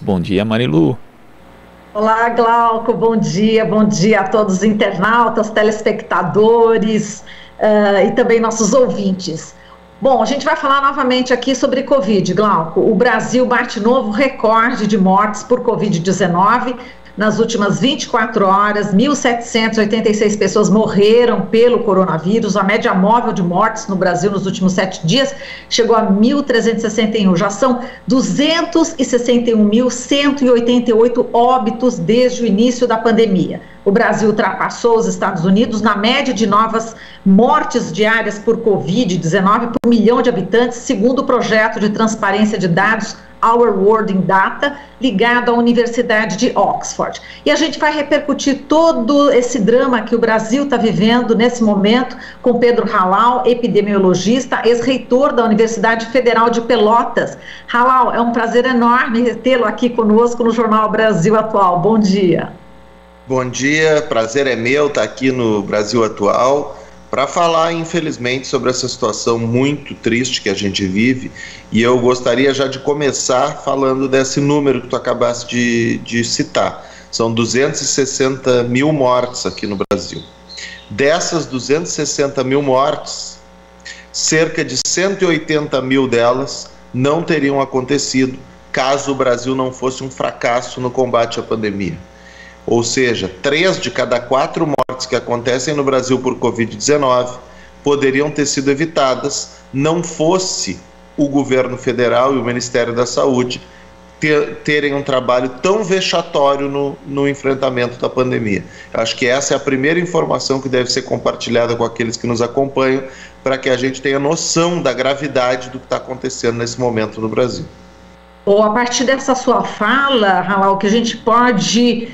Bom dia, Marilu. Olá, Glauco, bom dia a todos os internautas, telespectadores e também nossos ouvintes. Bom, a gente vai falar novamente aqui sobre Covid, Glauco. O Brasil bate novo recorde de mortes por Covid-19. Nas últimas 24 horas, 1.786 pessoas morreram pelo coronavírus. A média móvel de mortes no Brasil nos últimos 7 dias chegou a 1.361. Já são 261.188 óbitos desde o início da pandemia. O Brasil ultrapassou os Estados Unidos na média de novas mortes diárias por Covid-19 por milhão de habitantes, segundo o projeto de transparência de dados Our World in Data, ligado à Universidade de Oxford. E a gente vai repercutir todo esse drama que o Brasil está vivendo nesse momento com Pedro Halal, epidemiologista, ex-reitor da Universidade Federal de Pelotas. Halal, é um prazer enorme tê-lo aqui conosco no Jornal Brasil Atual. Bom dia. Bom dia, prazer é meu estar aqui no Brasil Atual para falar, infelizmente, sobre essa situação muito triste que a gente vive, e eu gostaria já de começar falando desse número que tu acabaste de citar. São 260 mil mortes aqui no Brasil. Dessas 260 mil mortes, cerca de 180 mil delas não teriam acontecido caso o Brasil não fosse um fracasso no combate à pandemia. Ou seja, 3 de cada 4 mortes que acontecem no Brasil por Covid-19 poderiam ter sido evitadas, não fosse o governo federal e o Ministério da Saúde terem um trabalho tão vexatório no enfrentamento da pandemia. Eu acho que essa é a primeira informação que deve ser compartilhada com aqueles que nos acompanham, para que a gente tenha noção da gravidade do que está acontecendo nesse momento no Brasil. Bom, a partir dessa sua fala, Halal, que a gente pode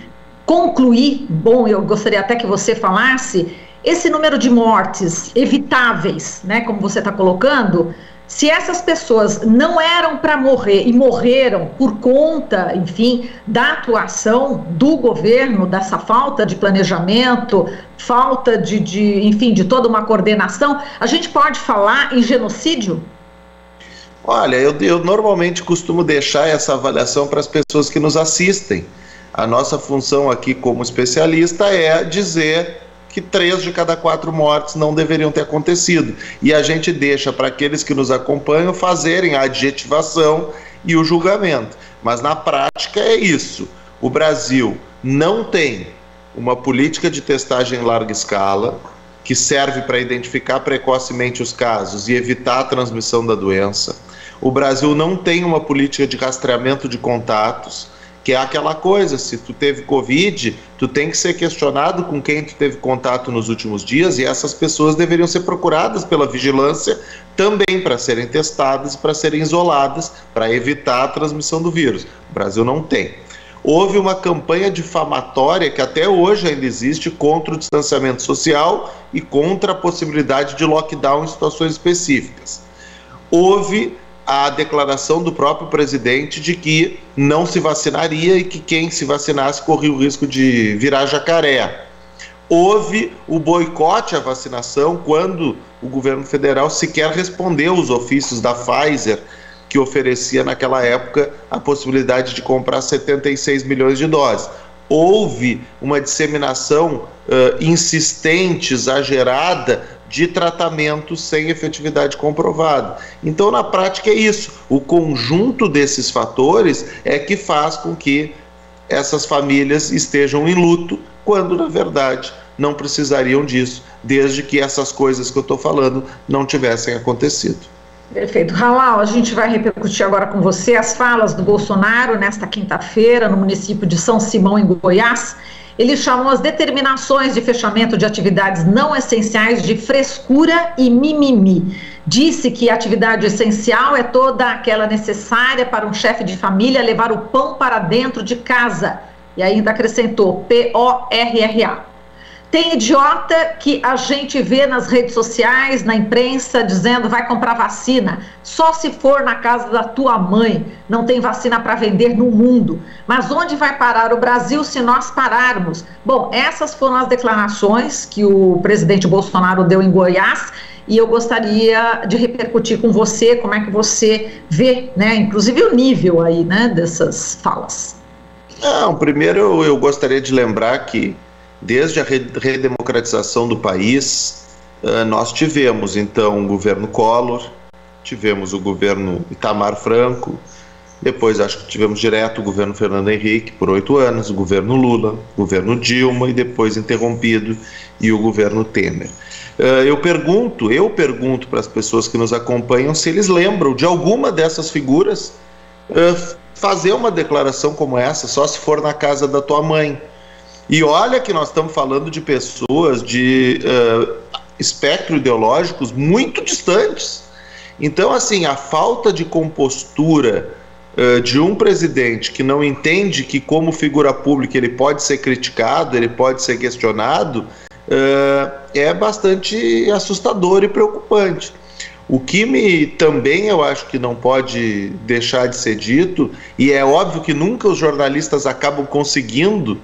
concluir, bom, eu gostaria até que você falasse, esse número de mortes evitáveis, né, como você está colocando, se essas pessoas não eram para morrer e morreram por conta, enfim, da atuação do governo, dessa falta de planejamento, falta enfim, de toda uma coordenação, a gente pode falar em genocídio? Olha, eu normalmente costumo deixar essa avaliação para as pessoas que nos assistem. A nossa função aqui como especialista é dizer que 3 de cada 4 mortes não deveriam ter acontecido. E a gente deixa para aqueles que nos acompanham fazerem a adjetivação e o julgamento. Mas na prática é isso. O Brasil não tem uma política de testagem em larga escala que serve para identificar precocemente os casos e evitar a transmissão da doença. O Brasil não tem uma política de rastreamento de contatos, que é aquela coisa, se tu teve Covid, tu tem que ser questionado com quem tu teve contato nos últimos dias, e essas pessoas deveriam ser procuradas pela vigilância também para serem testadas e para serem isoladas, para evitar a transmissão do vírus. O Brasil não tem. Houve uma campanha difamatória que até hoje ainda existe contra o distanciamento social e contra a possibilidade de lockdown em situações específicas. Houve a declaração do próprio presidente de que não se vacinaria e que quem se vacinasse corria o risco de virar jacaré. Houve o boicote à vacinação quando o governo federal sequer respondeu os ofícios da Pfizer, que oferecia naquela época a possibilidade de comprar 76 milhões de doses. Houve uma disseminação insistente, exagerada, de tratamento sem efetividade comprovada. Então, na prática, é isso. O conjunto desses fatores é que faz com que essas famílias estejam em luto, quando, na verdade, não precisariam disso, desde que essas coisas que eu estou falando não tivessem acontecido. Perfeito. Halal, a gente vai repercutir agora com você as falas do Bolsonaro nesta quinta-feira no município de São Simão, em Goiás. Ele chamou as determinações de fechamento de atividades não essenciais de frescura e mimimi. Disse que a atividade essencial é toda aquela necessária para um chefe de família levar o pão para dentro de casa. E ainda acrescentou PORRA. Tem idiota que a gente vê nas redes sociais, na imprensa, dizendo vai comprar vacina. Só se for na casa da tua mãe. Não tem vacina para vender no mundo. Mas onde vai parar o Brasil se nós pararmos? Bom, essas foram as declarações que o presidente Bolsonaro deu em Goiás. e eu gostaria de repercutir com você como é que você vê, né, inclusive o nível aí, né, dessas falas. Primeiro eu gostaria de lembrar que desde a redemocratização do país, nós tivemos então o governo Collor, tivemos o governo Itamar Franco, depois acho que tivemos direto o governo Fernando Henrique por 8 anos, o governo Lula, o governo Dilma e depois interrompido e o governo Temer. Eu pergunto para as pessoas que nos acompanham se eles lembram de alguma dessas figuras fazer uma declaração como essa, só se for na casa da tua mãe. E olha que nós estamos falando de pessoas de espectro ideológicos muito distantes. Então, assim, a falta de compostura de um presidente que não entende que como figura pública ele pode ser criticado, ele pode ser questionado, é bastante assustador e preocupante. O que também eu acho que não pode deixar de ser dito, e é óbvio que nunca os jornalistas acabam conseguindo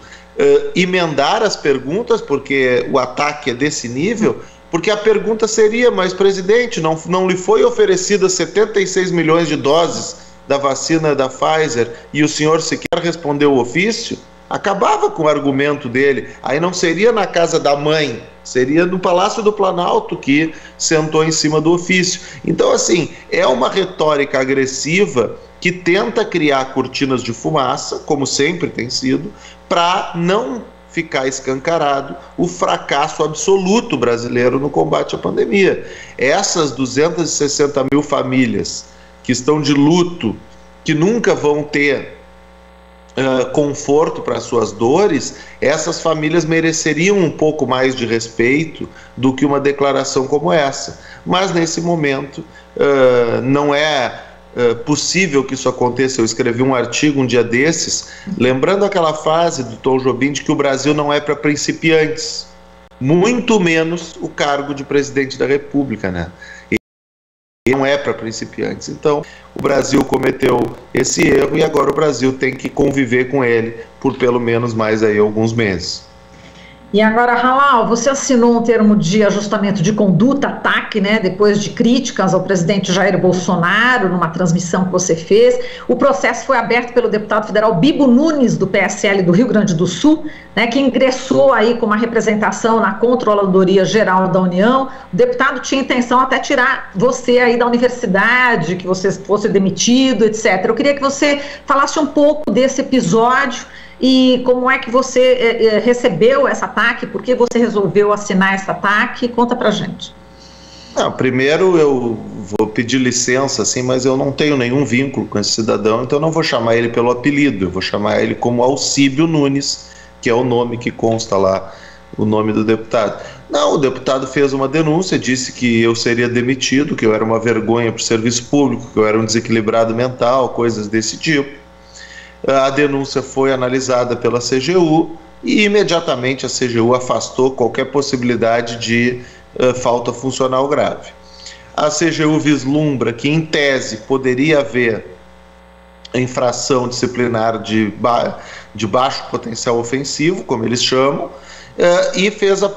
emendar as perguntas, porque o ataque é desse nível, porque a pergunta seria, mas presidente, não lhe foi oferecida 76 milhões de doses da vacina da Pfizer e o senhor sequer respondeu o ofício? Acabava com o argumento dele. Aí não seria na casa da mãe, seria no Palácio do Planalto que sentou em cima do ofício. Então, assim, é uma retórica agressiva que tenta criar cortinas de fumaça, como sempre tem sido, para não ficar escancarado o fracasso absoluto brasileiro no combate à pandemia. Essas 260 mil famílias que estão de luto, que nunca vão ter conforto para suas dores, essas famílias mereceriam um pouco mais de respeito do que uma declaração como essa. Mas nesse momento não é possível que isso aconteça. Eu escrevi um artigo um dia desses, lembrando aquela frase do Tom Jobim de que o Brasil não é para principiantes, muito menos o cargo de presidente da República, né? Não é para principiantes. Então, o Brasil cometeu esse erro e agora o Brasil tem que conviver com ele por pelo menos mais aí alguns meses. E agora, Halal, você assinou um termo de ajustamento de conduta, TAC, né, depois de críticas ao presidente Jair Bolsonaro, numa transmissão que você fez. O processo foi aberto pelo deputado federal Bibo Nunes, do PSL do Rio Grande do Sul, né, que ingressou aí com uma representação na Controladoria Geral da União. O deputado tinha intenção até tirar você aí da universidade, que você fosse demitido, etc. Eu queria que você falasse um pouco desse episódio e como é que você recebeu essa TAC, por que você resolveu assinar essa TAC? Conta pra gente. Primeiro eu vou pedir licença, assim, mas eu não tenho nenhum vínculo com esse cidadão, então eu não vou chamar ele pelo apelido, eu vou chamar ele como Alcíbio Nunes, que é o nome que consta lá, o nome do deputado. Não, o deputado fez uma denúncia, disse que eu seria demitido, que eu era uma vergonha para o serviço público, que eu era um desequilibrado mental, coisas desse tipo. A denúncia foi analisada pela CGU e imediatamente a CGU afastou qualquer possibilidade de falta funcional grave. A CGU vislumbra que, em tese, poderia haver infração disciplinar de baixo potencial ofensivo, como eles chamam, e fez a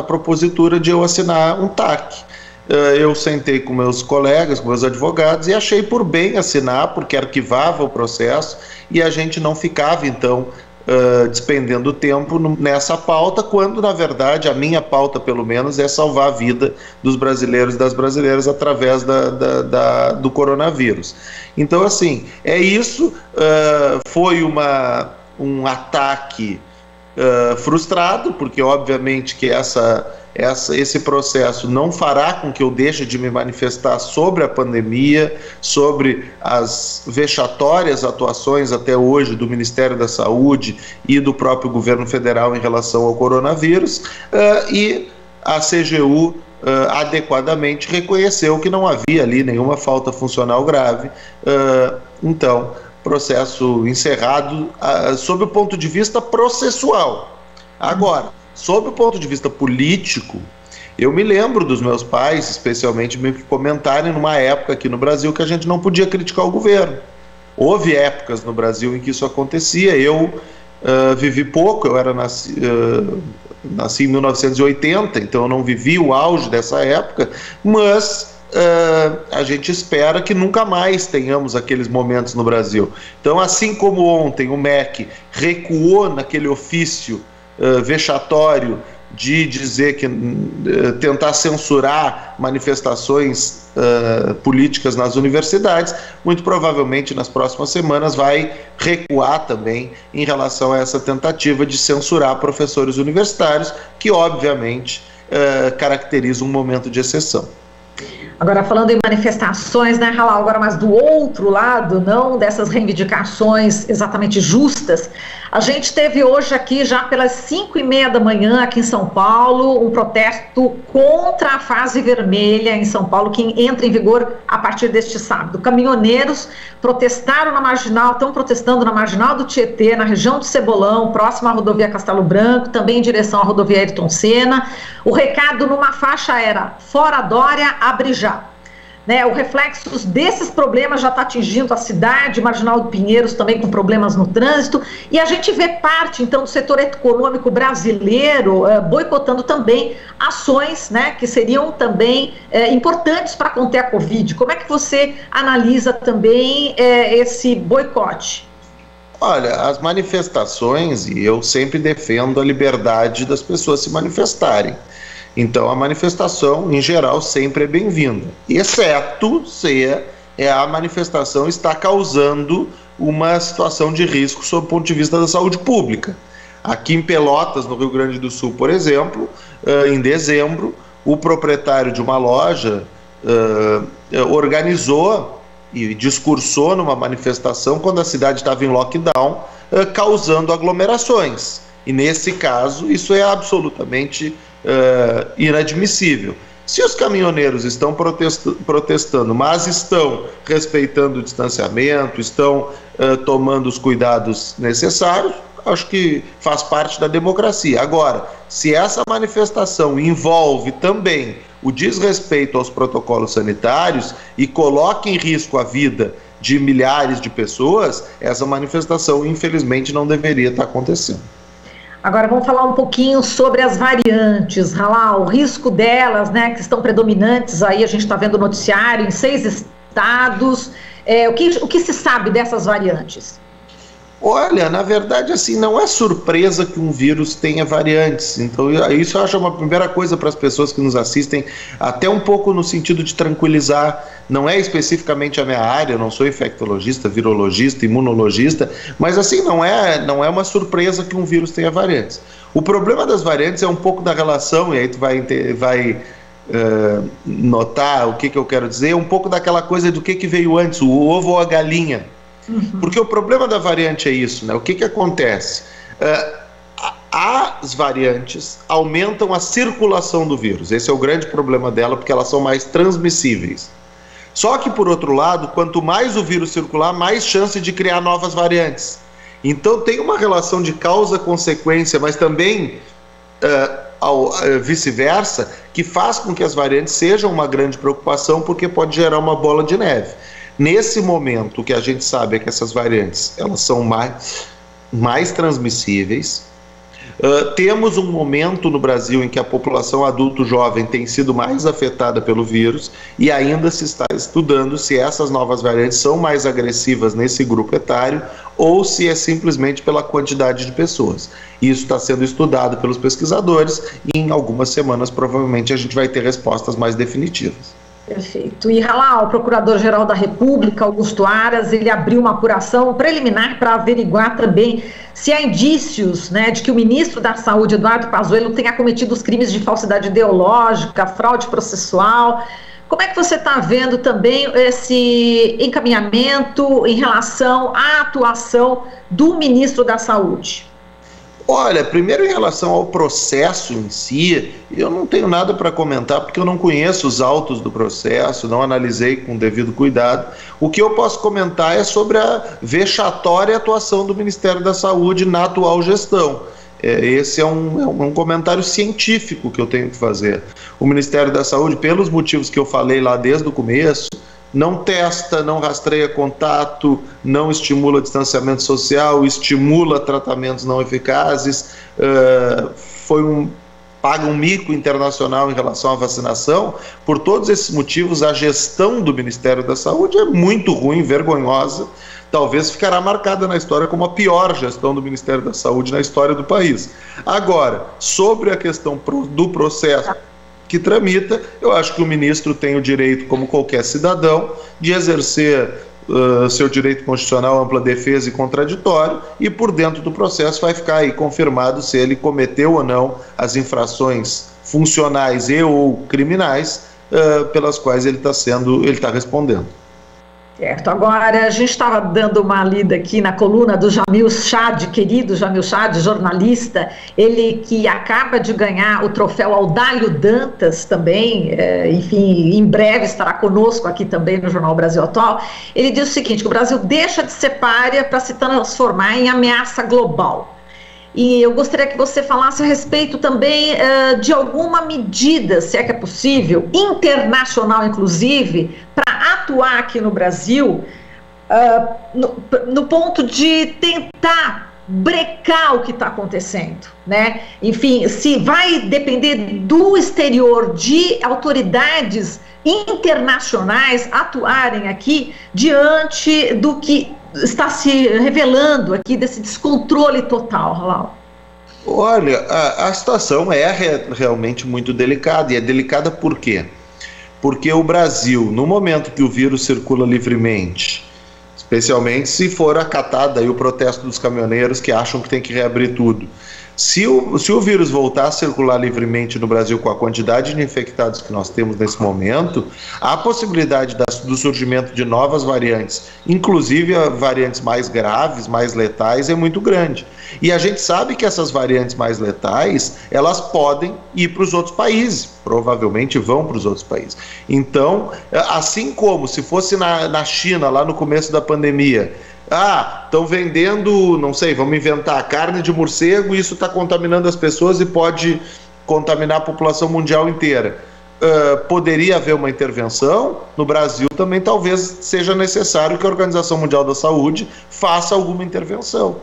propositura de eu assinar um TAC. Eu sentei com meus colegas, com meus advogados, e achei por bem assinar, porque arquivava o processo e a gente não ficava, então, despendendo tempo nessa pauta, quando, na verdade, a minha pauta, pelo menos, é salvar a vida dos brasileiros e das brasileiras através do coronavírus. Então, assim, é isso. Foi um ataque frustrado, porque, obviamente, que esse processo não fará com que eu deixe de me manifestar sobre a pandemia, sobre as vexatórias atuações até hoje do Ministério da Saúde e do próprio governo federal em relação ao coronavírus, e a CGU adequadamente reconheceu que não havia ali nenhuma falta funcional grave. Então, processo encerrado sob o ponto de vista processual. Agora, sob o ponto de vista político, eu me lembro dos meus pais, especialmente, me comentarem numa época aqui no Brasil que a gente não podia criticar o governo. Houve épocas no Brasil em que isso acontecia. Eu vivi pouco, eu era nasci em 1980, então eu não vivi o auge dessa época, mas a gente espera que nunca mais tenhamos aqueles momentos no Brasil. Então, assim como ontem o MEC recuou naquele ofício vexatório de dizer que tentar censurar manifestações políticas nas universidades, muito provavelmente nas próximas semanas vai recuar também em relação a essa tentativa de censurar professores universitários, que obviamente caracteriza um momento de exceção. Agora, falando em manifestações, né, Halal, agora, mas do outro lado, não dessas reivindicações exatamente justas, a gente teve hoje aqui, já pelas 5h30 da manhã, aqui em São Paulo, um protesto contra a fase vermelha em São Paulo, que entra em vigor a partir deste sábado. Caminhoneiros protestaram na Marginal, estão protestando na Marginal do Tietê, na região do Cebolão, próximo à rodovia Castelo Branco, também em direção à rodovia Ayrton Senna. O recado numa faixa era: fora Dória, abre já. Né, o reflexo desses problemas já está atingindo a cidade, Marginal do Pinheiros também com problemas no trânsito, e a gente vê parte, então, do setor econômico brasileiro boicotando também ações, né, que seriam também importantes para conter a Covid. Como é que você analisa também esse boicote? Olha, as manifestações, e eu sempre defendo a liberdade das pessoas se manifestarem. Então, a manifestação, em geral, sempre é bem-vinda, exceto se a manifestação está causando uma situação de risco sob o ponto de vista da saúde pública. Aqui em Pelotas, no Rio Grande do Sul, por exemplo, em dezembro, o proprietário de uma loja organizou e discursou numa manifestação quando a cidade estava em lockdown, causando aglomerações. E, nesse caso, isso é absolutamente inadmissível. Se os caminhoneiros estão protestando, mas estão respeitando o distanciamento, estão tomando os cuidados necessários, acho que faz parte da democracia. Agora, se essa manifestação envolve também o desrespeito aos protocolos sanitários e coloca em risco a vida de milhares de pessoas, essa manifestação, infelizmente, não deveria estar acontecendo. Agora vamos falar um pouquinho sobre as variantes, Halal, o risco delas, né, que estão predominantes aí, a gente está vendo o noticiário em 6 estados, o que se sabe dessas variantes? Olha, na verdade, assim, não é surpresa que um vírus tenha variantes. Então, isso eu acho uma primeira coisa para as pessoas que nos assistem, até um pouco no sentido de tranquilizar. Não é especificamente a minha área, eu não sou infectologista, virologista, imunologista, mas assim, não é uma surpresa que um vírus tenha variantes. O problema das variantes é um pouco da relação, e aí tu vai notar o que eu quero dizer, um pouco daquela coisa do que veio antes, o ovo ou a galinha. Porque o problema da variante é isso, né? O que acontece? As variantes aumentam a circulação do vírus. Esse é o grande problema dela, porque elas são mais transmissíveis. Só que, por outro lado, quanto mais o vírus circular, mais chance de criar novas variantes. Então tem uma relação de causa-consequência, mas também vice-versa, que faz com que as variantes sejam uma grande preocupação, porque pode gerar uma bola de neve. Nesse momento, o que a gente sabe é que essas variantes, elas são mais transmissíveis. Temos um momento no Brasil em que a população adulto-jovem tem sido mais afetada pelo vírus e ainda se está estudando se essas novas variantes são mais agressivas nesse grupo etário ou se é simplesmente pela quantidade de pessoas. Isso está sendo estudado pelos pesquisadores e em algumas semanas provavelmente a gente vai ter respostas mais definitivas. Perfeito. E Halal, o Procurador-Geral da República, Augusto Aras, ele abriu uma apuração preliminar para averiguar também se há indícios, né, de que o ministro da Saúde, Eduardo Pazuello, tenha cometido os crimes de falsidade ideológica, fraude processual. Como é que você está vendo também esse encaminhamento em relação à atuação do ministro da Saúde? Olha, primeiro em relação ao processo em si, eu não tenho nada para comentar porque eu não conheço os autos do processo, não analisei com devido cuidado. O que eu posso comentar é sobre a vexatória atuação do Ministério da Saúde na atual gestão. Esse é um comentário científico que eu tenho que fazer. O Ministério da Saúde, pelos motivos que eu falei lá desde o começo, não testa, não rastreia contato, não estimula distanciamento social, estimula tratamentos não eficazes, paga um mico internacional em relação à vacinação. Por todos esses motivos, a gestão do Ministério da Saúde é muito ruim, vergonhosa, talvez ficará marcada na história como a pior gestão do Ministério da Saúde na história do país. Agora, sobre a questão do processo que tramita, eu acho que o ministro tem o direito, como qualquer cidadão, de exercer seu direito constitucional, ampla defesa e contraditório, e por dentro do processo vai ficar aí confirmado se ele cometeu ou não as infrações funcionais e ou criminais pelas quais ele está respondendo. Certo, agora a gente estava dando uma lida aqui na coluna do Jamil Chad, querido Jamil Chad, jornalista, ele que acaba de ganhar o troféu Audálio Dantas também, enfim, em breve estará conosco aqui também no Jornal Brasil Atual. Ele diz o seguinte, que o Brasil deixa de ser pária para se transformar em ameaça global. E eu gostaria que você falasse a respeito também de alguma medida, se é que é possível, internacional inclusive, para atuar aqui no Brasil, no ponto de tentar brecar o que está acontecendo, né? Enfim, se vai depender do exterior, de autoridades internacionais atuarem aqui diante do que está se revelando aqui, desse descontrole total, Halal? Olha, a situação é realmente muito delicada, e é delicada por quê? Porque o Brasil, no momento que o vírus circula livremente, especialmente se for acatado aí o protesto dos caminhoneiros que acham que tem que reabrir tudo, se o vírus voltar a circular livremente no Brasil com a quantidade de infectados que nós temos nesse momento, a possibilidade do surgimento de novas variantes, inclusive variantes mais graves, mais letais, é muito grande. E a gente sabe que essas variantes mais letais, elas podem ir para os outros países, provavelmente vão para os outros países. Então, assim como se fosse na China, lá no começo da pandemia, estão vendendo, não sei, vamos inventar, carne de morcego, e isso está contaminando as pessoas e pode contaminar a população mundial inteira. Poderia haver uma intervenção. No Brasil também talvez seja necessário que a Organização Mundial da Saúde faça alguma intervenção.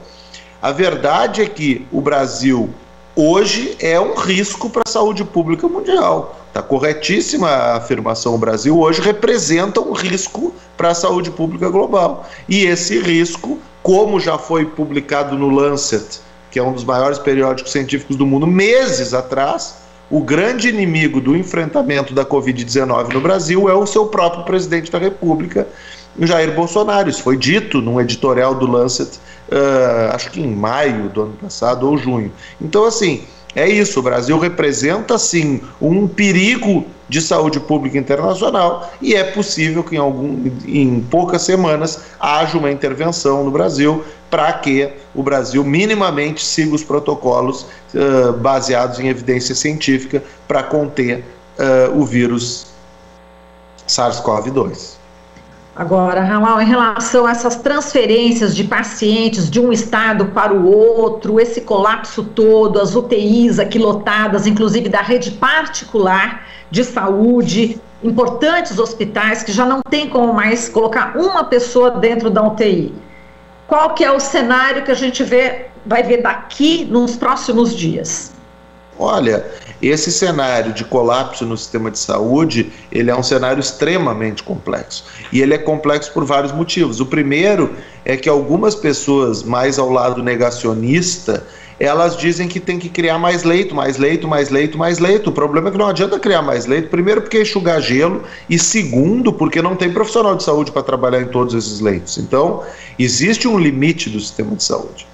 A verdade é que o Brasil hoje é um risco para a saúde pública mundial. Está corretíssima a afirmação. O Brasil hoje representa um risco para a saúde pública global. E esse risco, como já foi publicado no Lancet, que é um dos maiores periódicos científicos do mundo, meses atrás, o grande inimigo do enfrentamento da Covid-19 no Brasil é o seu próprio presidente da República, Jair Bolsonaro. Isso foi dito num editorial do Lancet, acho que em maio do ano passado ou junho. Então, assim, é isso, o Brasil representa, sim, um perigo de saúde pública internacional, e é possível que em poucas semanas haja uma intervenção no Brasil para que o Brasil minimamente siga os protocolos baseados em evidência científica para conter o vírus SARS-CoV-2. Agora, Halal, em relação a essas transferências de pacientes de um estado para o outro, esse colapso todo, as UTIs aqui lotadas, inclusive da rede particular de saúde, importantes hospitais que já não tem como mais colocar uma pessoa dentro da UTI. Qual que é o cenário que a gente vai ver daqui nos próximos dias? Olha, esse cenário de colapso no sistema de saúde, ele é um cenário extremamente complexo. E ele é complexo por vários motivos. O primeiro é que algumas pessoas mais ao lado negacionista, elas dizem que tem que criar mais leito, mais leito, mais leito, mais leito. O problema é que não adianta criar mais leito, primeiro porque é enxugar gelo, e segundo porque não tem profissional de saúde para trabalhar em todos esses leitos. Então, existe um limite do sistema de saúde.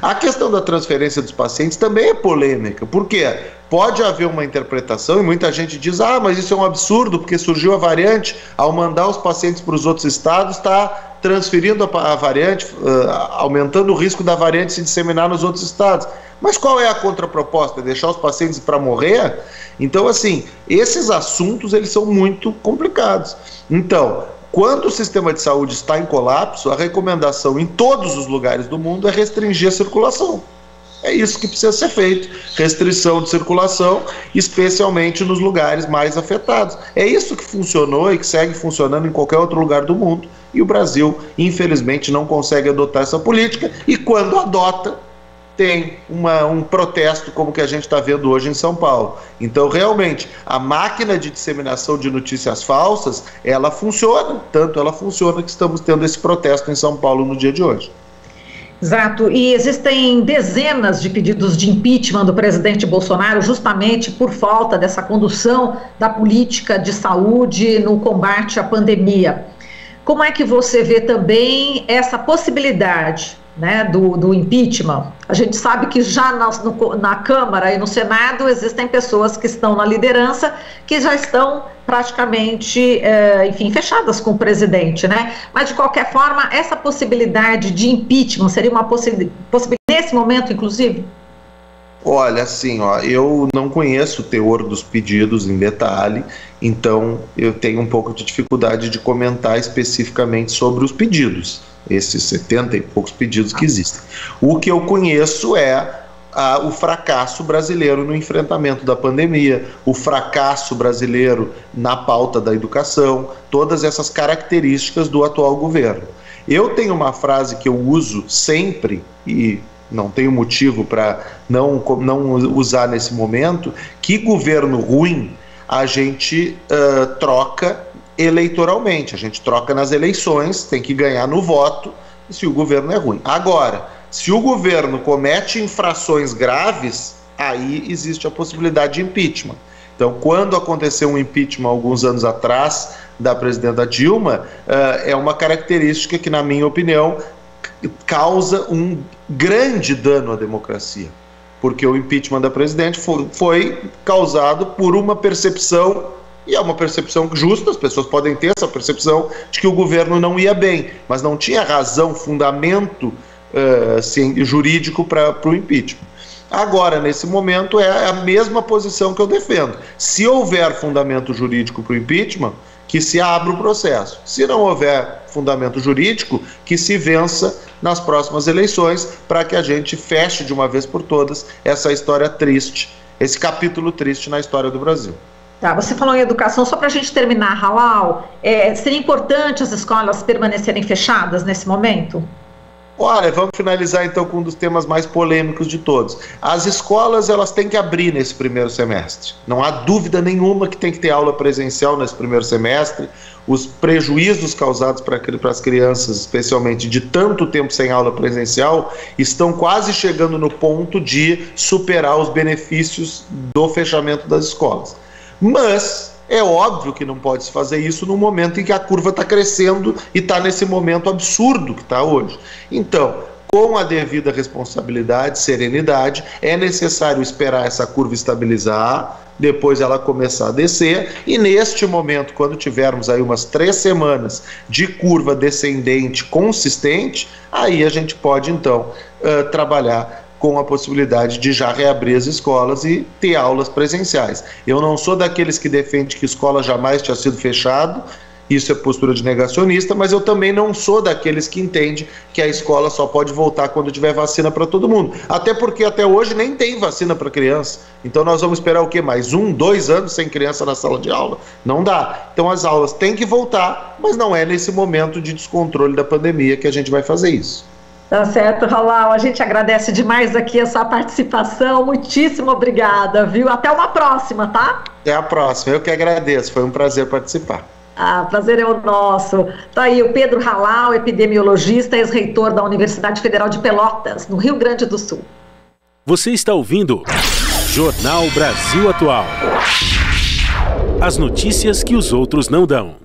A questão da transferência dos pacientes também é polêmica, porque pode haver uma interpretação, e muita gente diz, mas isso é um absurdo, porque surgiu a variante, ao mandar os pacientes para os outros estados, está transferindo a variante, aumentando o risco da variante se disseminar nos outros estados. Mas qual é a contraproposta? Deixar os pacientes para morrer? Então, assim, esses assuntos, eles são muito complicados. Então, quando o sistema de saúde está em colapso, a recomendação em todos os lugares do mundo é restringir a circulação. É isso que precisa ser feito, restrição de circulação, especialmente nos lugares mais afetados. É isso que funcionou e que segue funcionando em qualquer outro lugar do mundo, e o Brasil, infelizmente, não consegue adotar essa política, e quando adota, tem um protesto como que a gente está vendo hoje em São Paulo. Então, realmente, a máquina de disseminação de notícias falsas, ela funciona, tanto ela funciona que estamos tendo esse protesto em São Paulo no dia de hoje. Exato, e existem dezenas de pedidos de impeachment do presidente Bolsonaro justamente por falta dessa condução da política de saúde no combate à pandemia. Como é que você vê também essa possibilidade, né, do impeachment? A gente sabe que já na Câmara e no Senado existem pessoas que estão na liderança que já estão praticamente, fechadas com o presidente, né? Mas, de qualquer forma, essa possibilidade de impeachment seria uma possibilidade nesse momento, inclusive? Olha, assim, eu não conheço o teor dos pedidos em detalhe, então eu tenho um pouco de dificuldade de comentar especificamente sobre os pedidos, esses 70 e poucos pedidos que existem. O que eu conheço é o fracasso brasileiro no enfrentamento da pandemia, o fracasso brasileiro na pauta da educação, todas essas características do atual governo. Eu tenho uma frase que eu uso sempre, e não tenho motivo para não usar nesse momento, que governo ruim a gente troca eleitoralmente, a gente troca nas eleições, tem que ganhar no voto, se o governo é ruim. Agora, se o governo comete infrações graves, aí existe a possibilidade de impeachment. Então, quando aconteceu um impeachment alguns anos atrás da presidenta Dilma, é uma característica que, na minha opinião, causa um grande dano à democracia, porque o impeachment da presidente foi causado por uma percepção, e é uma percepção justa, as pessoas podem ter essa percepção de que o governo não ia bem, mas não tinha razão, fundamento jurídico para o impeachment. Agora, nesse momento, é a mesma posição que eu defendo. Se houver fundamento jurídico para o impeachment, que se abra o processo. Se não houver fundamento jurídico, que se vença nas próximas eleições, para que a gente feche de uma vez por todas essa história triste, esse capítulo triste na história do Brasil. Tá, você falou em educação, só para a gente terminar, Halal, seria importante as escolas permanecerem fechadas nesse momento? Olha, vamos finalizar então com um dos temas mais polêmicos de todos. As escolas, elas têm que abrir nesse primeiro semestre. Não há dúvida nenhuma que tem que ter aula presencial nesse primeiro semestre. Os prejuízos causados para as crianças, especialmente de tanto tempo sem aula presencial, estão quase chegando no ponto de superar os benefícios do fechamento das escolas. Mas é óbvio que não pode se fazer isso no momento em que a curva está crescendo e está nesse momento absurdo que está hoje. Então, com a devida responsabilidade, serenidade, é necessário esperar essa curva estabilizar, depois ela começar a descer, e neste momento, quando tivermos aí umas 3 semanas de curva descendente consistente, aí a gente pode então trabalhar com a possibilidade de já reabrir as escolas e ter aulas presenciais. Eu não sou daqueles que defende que a escola jamais tinha sido fechada, isso é postura de negacionista, mas eu também não sou daqueles que entende que a escola só pode voltar quando tiver vacina para todo mundo. Até porque até hoje nem tem vacina para criança. Então nós vamos esperar o quê? Mais 1, 2 anos sem criança na sala de aula? Não dá. Então as aulas têm que voltar, mas não é nesse momento de descontrole da pandemia que a gente vai fazer isso. Tá certo, Halal, a gente agradece demais aqui a sua participação, muitíssimo obrigada, viu? Até uma próxima, tá? Até a próxima, eu que agradeço, foi um prazer participar. Prazer é o nosso. Tá aí o Pedro Halal, epidemiologista, ex-reitor da Universidade Federal de Pelotas, no Rio Grande do Sul. Você está ouvindo Jornal Brasil Atual. As notícias que os outros não dão.